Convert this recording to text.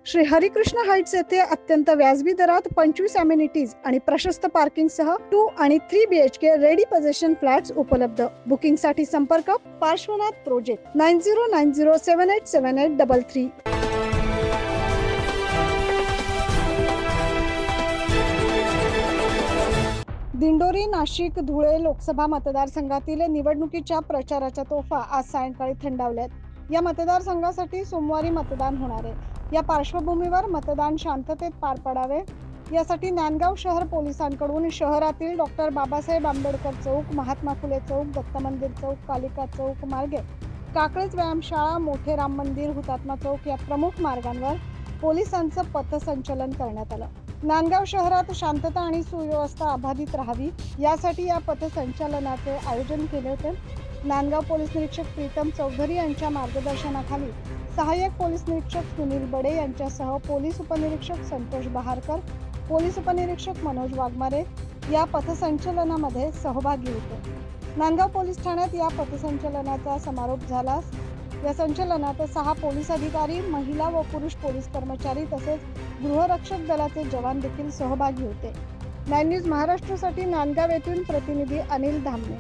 Shri Harikrishna Heights येथे अत्यंत व्याजबी दरात 25 अमेनिटीज आणि प्रशस्त पार्किंग सह 2 आणि 3 BHK रेडी पोझिशन फ्लॅट्स उपलब्ध। बुकिंग साठी संपर्क पार्श्वनाथ प्रोजेक्ट 9090787833। दिंडोरी, नाशिक, धुळे लोकसभा मतदारसंघातील निवडणुकीच्या प्रचाराच्या तोफा आज सायंकाळी थंडावल्यात। या मतदारसंघासाठी सोमवारी मतदान होणार आहे। या पार्श्वभूमीवर मतदान शांततेत पार पडावे यासाठी नांदगाव शहर पोलिसांकडून शहरातील डॉक्टर बाबासाहेब आंबेडकर चौक, महात्मा फुले चौक, दत्त मंदिर चौक, कालिका चौक मार्गे काकळेज व्यायामशाळा, मोठे राम मंदिर, हुतात्मा चौक या प्रमुख मार्गांवर पोलिसांचं पथसंचलन करण्यात आलं। नांदगाव शहरात शांतता आणि सुव्यवस्था अबाधित राहावी यासाठी या पथसंचलनाचे आयोजन केले होते। नांदगाव पोलीस निरीक्षक प्रीतम चौधरी यांच्या मार्गदर्शनाखाली सहाय्यक पोलीस निरीक्षक सुनील बडे यांच्यासह पोलीस उपनिरीक्षक संतोष बहारकर, पोलीस उपनिरीक्षक मनोज वाघमारे या पथसंचलनामध्ये सहभागी होते। नांदगाव पोलीस ठाण्यात या पथसंचलनाचा समारोप झाला। या संचलनात 6 पोलीस अधिकारी, महिला व पुरुष पोलीस कर्मचारी तसेच गृहरक्षक दलाचे जवान देखील सहभागी होते। 9 न्यूज महाराष्ट्रासाठी नांदगाव येथून प्रतिनिधी अनिल धामणे।